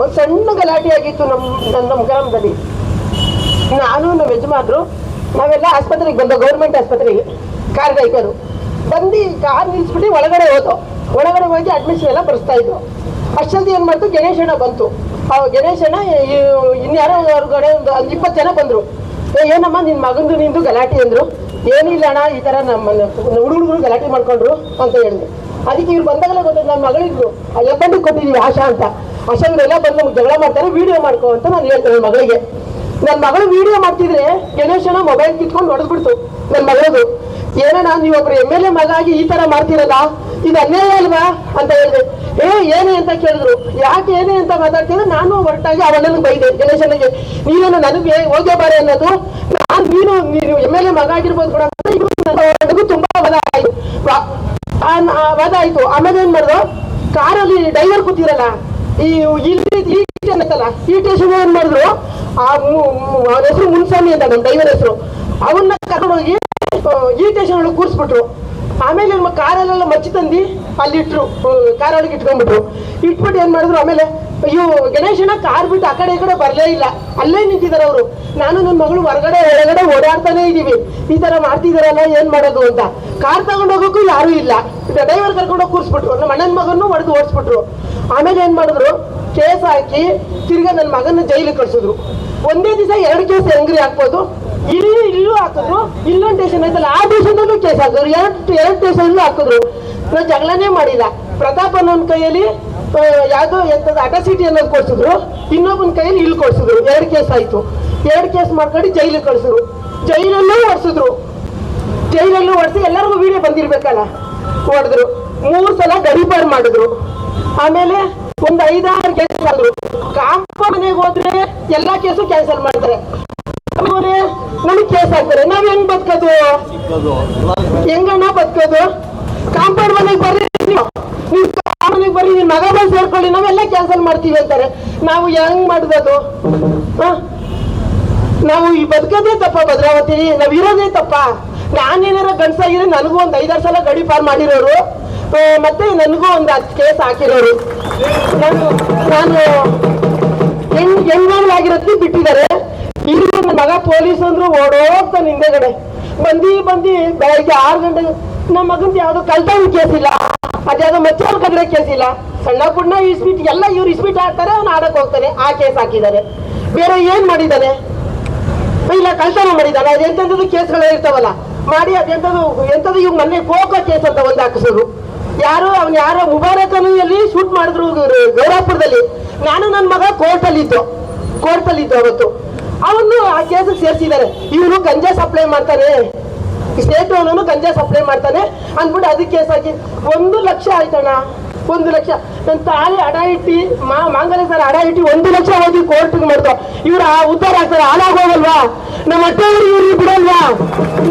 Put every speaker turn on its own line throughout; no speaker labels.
ಒಂದು ಸಣ್ಣ ಗಲಾಟೆ ಆಗಿತ್ತು ನಮ್ಮ ಗ್ರಾಮದಲ್ಲಿ. ನಾನು ನಮ್ಮ ಯಜಮಾನ್ರು ನಾವೆಲ್ಲ ಆಸ್ಪತ್ರೆಗೆ ಬಂದ, ಗೌರ್ಮೆಂಟ್ ಆಸ್ಪತ್ರೆಗೆ ಕಾರ್ ಡ್ರೈವರು ಬಂದು ಕಾರ್ ನಿಲ್ಲಿಸ್ಬಿಟ್ಟು ಒಳಗಡೆ ಹೋಗಿ ಅಡ್ಮಿಷನ್ ಎಲ್ಲ ಬರೆಸ್ತಾ ಇದ್ರು. ಅಷ್ಟೊಂದು ಏನು ಮಾಡ್ತು, ಗಣೇಶಣ್ಣ ಬಂತು. ಆ ಗಣೇಶಣ್ಣ ಇನ್ಯಾರೋ ಹೊರಗಡೆ ಒಂದು 20 ಜನ ಬಂದರು. ಏನಮ್ಮ ನಿನ್ನ ಮಗಂದು ನಿಂದು ಗಲಾಟೆ ಅಂದರು. ಏನಿಲ್ಲ ಅಣ್ಣ, ಈ ಥರ ನಮ್ಮ ಹುಡುಗರು ಗಲಾಟೆ ಮಾಡ್ಕೊಂಡ್ರು ಅಂತ ಹೇಳಿದೆ. ಅದಕ್ಕೆ ಇವ್ರು ಬಂದಾಗಲೇ ಗೊತ್ತಾಯ್ತು, ನನ್ನ ಮಗಳಿದ್ರು ಎಬ್ಬಂಡಿಗೆ ಕೊಟ್ಟಿದ್ದೀವಿ ಆಶಾ ಅಂತ. ಆಶಾ ಇವರೆಲ್ಲ ಬಂದು ನಮ್ಗೆ ಜಗಳ ಮಾಡ್ತಾರೆ, ವಿಡಿಯೋ ಮಾಡ್ಕೊ ಅಂತ ನಾನು ಹೇಳ್ತೇನೆ ನನ್ನ ಮಗಳಿಗೆ. ನನ್ನ ಮಗಳು ವಿಡಿಯೋ ಮಾಡ್ತಿದ್ರೆ ಗಣೇಶನ ಮೊಬೈಲ್ ಕಿತ್ಕೊಂಡು ಹೊಡೆದ್ಬಿಡ್ತು ನನ್ನ ಮಗಳದು. ಏನಣ್ಣ ನೀವೊಬ್ರು MLA ಮಗ ಆಗಿ ಈ ತರ ಮಾಡ್ತಿರಲ್ಲ, ಇದು ಅನ್ಯಾಯ ಅಲ್ವಾ ಅಂತ ಹೇಳಿದೆ. ಏನೇ ಅಂತ ಕೇಳಿದ್ರು. ಯಾಕೆ ಏನೇ ಅಂತ ಮಾತಾಡ್ತಿದ್ರೆ ನಾನು ಹೊರಟಾಗಿ ಅವನನ್ನು ಬೈದೆ ಗಣೇಶನಿಗೆ. ನೀವೇನು ನನಗೆ ಹೋಗೇ ಬಾರೆ ಅನ್ನೋದು, ನೀನು MLA ಮಗ ಆಗಿರ್ಬೋದು ಕೂಡ ನನಗೂ ತುಂಬಾ ವಾದ ಆಯ್ತು. ಆಮೇಲೆ ಏನ್ ಮಾಡಿದ್ರು, ಕಾರಲ್ಲಿ ಡ್ರೈವರ್ ಕೂತಿರಲ್ಲ, ಈ ಸ್ಟೇಷನ್ ಏನ್ ಮಾಡಿದ್ರು, ಅವನ ಹೆಸರು ಮುನ್ಸ್ವಾಮಿ ಅಂತ ನಮ್ಮ ಡ್ರೈವರ್ ಹೆಸರು, ಅವನ್ನ ಕರ್ಕೊಂಡೋಗಿ ಈ ಸ್ಟೇಷನ್ ಒಳಗೆ ಕೂರಿಸ್ಬಿಟ್ರು. ಆಮೇಲೆ ನಮ್ಮ ಕಾರಲ್ಲೆಲ್ಲ ಮಚ್ಚಿ ತಂದು ಅಲ್ಲಿಟ್ರು, ಕಾರೊಳಗೆ ಇಟ್ಕೊಂಡ್ಬಿಟ್ರು. ಇಟ್ಬಿಟ್ಟು ಏನ್ ಮಾಡಿದ್ರು, ಆಮೇಲೆ ಅಯ್ಯೋ ಗಣೇಶನ ಕಾರ್ ಬಿಟ್ಟು ಆ ಕಡೆ ಈ ಕಡೆ ಬರಲೇ ಇಲ್ಲ, ಅಲ್ಲೇ ನಿಂತಿದ್ದಾರೆ ಅವರು. ನಾನು ನನ್ನ ಮಗಳು ಹೊರಗಡೆ ಓಡಾಡ್ತಾನೆ ಇದೀವಿ, ಈ ತರ ಮಾಡ್ತಿದಾರಲ್ಲ ಏನ್ ಮಾಡೋದು ಅಂತ. ಕಾರ್ ತಗೊಂಡು ಹೋಗೋಕ್ಕೂ ಯಾರು ಇಲ್ಲ, ಡ್ರೈವರ್ ಕರ್ಕೊಂಡೋಗಿ ಕೂರಿಸ್ಬಿಟ್ರು. ನಮ್ಮ ಅಣ್ಣನ ಮಗನ್ನು ಹೊಡೆದು ಓಡಿಸ್ಬಿಟ್ರು. ಆಮೇಲೆ ಏನ್ ಮಾಡಿದ್ರು, ಕೇಸ್ ಹಾಕಿ ತಿರ್ಗಾ ನನ್ನ ಮಗನ ಜೈಲಿಗೆ ಕಳ್ಸಿದ್ರು. ಒಂದೇ ದಿವಸ 2 ಕೇಸ್ ಹೆಂಗ್ರಿ ಹಾಕ್ಬೋದು, ಇಲ್ಲೂ ಹಾಕಿದ್ರು, ಇಲ್ಲೊಂದು ಸ್ಟೇಷನ್ ಐತಲ್ಲ ಆ ಸ್ಟೇಷನಲ್ಲೂ ಕೇಸ್ ಹಾಕಿದ್ರು, ಎರಡು ಸ್ಟೇಷನಲ್ಲೂ ಹಾಕಿದ್ರು. ನಾವು ಜಗಳನೇ ಮಾಡಿಲ್ಲ. ಪ್ರತಾಪ್ ಅನ್ನೋನ್ ಕೈಯಲ್ಲಿ ಯಾವ್ದೋ ಎಂತದ ಅಟಾಸಿಟಿ ಅನ್ನೋದು ಕೊಡ್ಸಿದ್ರು, ಇನ್ನೊಬ್ಬನ ಕೈಯಲ್ಲಿ ಇಲ್ಲಿ ಕೊಡ್ಸಿದ್ರು. 2 ಕೇಸ್ ಆಯ್ತು. 2 ಕೇಸ್ ಮಾಡ್ಕೊಂಡು ಜೈಲಿಗೆ ಕಳ್ಸಿದ್ರು. ಜೈಲಲ್ಲೂ ಹೊಡ್ಸಿದ್ರು. ಜೈಲಲ್ಲೂ ಹೊಡ್ಸಿ ಎಲ್ಲರಿಗೂ ವಿಡಿಯೋ ಬಂದಿರ್ಬೇಕಲ್ಲ, ಹೊಡೆದ್ರು. 3 ಸಲ ಗಡೀಪಾರು ಮಾಡಿದ್ರು. ಆಮೇಲೆ ಒಂದು 5-6 ಕೇಸ್ ಮಾಡಿದ್ರು. ಕಾಂಪ ಮನೆಗೆ ಹೋದ್ರೆ ಎಲ್ಲಾ ಕೇಸು ಕ್ಯಾನ್ಸಲ್ ಮಾಡ್ತಾರೆ, ನಮಗೆ ಕೇಸ್ ಹಾಕ್ತಾರೆ. ನಾವ್ ಹೆಂಗ್ ಬದುಕೋದು, ಹೆಂಗಣ್ಣ ಬದುಕೋದು? ಕಾಂಪೌಂಡ್ ಮನೆಗೆ ಬರ್ರಿ, ನೀವು ಮನೆಗೆ ಬರ್ರಿ, ನಿನ್ ಮಗ ಬಂದು ಸೇರ್ಕೊಳ್ಳಿ, ನಾವೆಲ್ಲ ಕ್ಯಾನ್ಸಲ್ ಮಾಡ್ತೀವಿ ಅಂತಾರೆ. ನಾವು ಹೆಂಗ್ ಮಾಡುದು? ನಾವು ಈ ಬದುಕೋದೇ ತಪ್ಪ ಭದ್ರಾವತಿ, ನಾವ್ ಇರೋದೇ ತಪ್ಪ. ನಾನೇನಾರ ಗಂಡಸಾಗಿದ್ರೆ ನನಗೂ ಒಂದು 5-6 ಸಲ ಗಡಿ ಪಾರ್ ಮಾಡಿರೋರು, ಮತ್ತೆ ನನಗೂ ಒಂದು 10 ಕೇಸ್ ಹಾಕಿರೋರು. ನಾನು ಹೆಣ್ಮಗಳಾಗಿರೋದಕ್ಕೆ ಬಿಟ್ಟಿದ್ದಾರೆ. ಇಲ್ಲಿ ನನ್ನ ಮಗ ಪೊಲೀಸ್ ಅಂದ್ರು ಓಡೋಗ್ತಾನೆ ಹಿಂದೆಗಡೆ. ಬಂದು ಬೆಳಗ್ಗೆ 6 ಗಂಟೆಗೆ ನಮ್ಮ ಮಗಂದು ಯಾವ್ದು ಕಳ್ತನ ಕೇಸ್ ಇಲ್ಲ, ಅದ್ಯಾವ್ದೋ ಮಚ್ಚಲ್ ಕದ್ರೆ ಕೇಸ್ ಇಲ್ಲ. ಸಣ್ಣ ಪುಣ್ಣ ಇಸ್ಬಿಟ್ ಎಲ್ಲ ಇವ್ರು ಇಸ್ಬಿಟ್ ಆಡ್ತಾರೆ, ಅವ್ನು ಆಡಕ್ ಹೋಗ್ತಾನೆ, ಆ ಕೇಸ್ ಹಾಕಿದ್ದಾರೆ. ಬೇರೆ ಏನ್ ಮಾಡಿದ್ದಾನೆ? ಇಲ್ಲ ಕಳ್ತನ ಮಾಡಿದ್ದಾನೆ. ಅದೆಂತದ್ದು ಕೇಸ್ಗಳೇ ಇರ್ತಾವಲ್ಲ ಮಾಡಿ, ಎಂತದ್ದು ಇವ್ ಮೊನ್ನೆ ಕೋಕೋ ಕೇಸ್ ಅಂತ ಒಂದು ಹಾಕಿಸೋದು. ಯಾರೋ ಮುಬಾರಕನಲ್ಲಿ ಶೂಟ್ ಮಾಡಿದ್ರು ಗೌರಾಪುರದಲ್ಲಿ. ನಾನು ನನ್ನ ಮಗ ಕೋರ್ಟಲ್ಲಿದ್ದು ಅವತ್ತು. ಅವನು ಆ ಕೇಸಿಗೆ ಸೇರಿಸಿದ್ದಾರೆ. ಇವನು ಗಂಜಾ ಸಪ್ಲೈ ಮಾಡ್ತಾನೆ, ಸ್ಟೇಟ್ ಅವನು ಗಂಜಾ ಸಪ್ಲೈ ಮಾಡ್ತಾನೆ ಅಂದ್ಬಿಟ್ಟು ಅದಕ್ಕೆ ಕೇಸ್ ಹಾಕಿ 1 ಲಕ್ಷ ಆಯ್ತಣ್ಣ. 1 ಲಕ್ಷ ನನ್ನ ತಾಳಿ ಅಡ ಇಟ್ಟು ಮಾಂಗಲ್ಯ ಸರ್ ಅಡ ಇಟ್ಟು 1 ಲಕ್ಷ ಹೋಗಿ ಕೋರ್ಟ್ಗೆ ಮಾಡ್ತಾವ. ಇವ್ರು ಉದ್ಧಾರ ಆಗ್ತಾರೆ, ಹಾಳಾಗೋಗಲ್ವಾ? ನಮ್ಮ ಅಟ್ಟೆಯವರು ಇವ್ರಿಗೆ ಬಿಡಲ್ವಾ?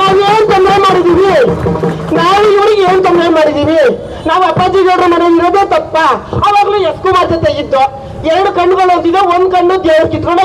ನಾವೇನ್ ತೊಂದರೆ ಮಾಡಿದೀವಿ? ನಾವು ಇವ್ರಿಗೆ ಏನ್ ತೊಂದರೆ ಮಾಡಿದೀವಿ? ನಾವು ಅಪ್ಪಾಜಿ ಗೌಡ್ರ ಮನೆಯಲ್ಲಿ ಇರೋದೇ ತಪ್ಪ. ಅವಾಗ್ಲೂ ಎಸ್ ಕುಮಾರ್ ಜೊತೆ ಇದ್ದು 2 ಕಣ್ಣುಗಳು ಅಂತಿದ್ದ, 1 ಕಣ್ಣು ದೇವ್ರು ಕಿತ್ಕೊಂಡು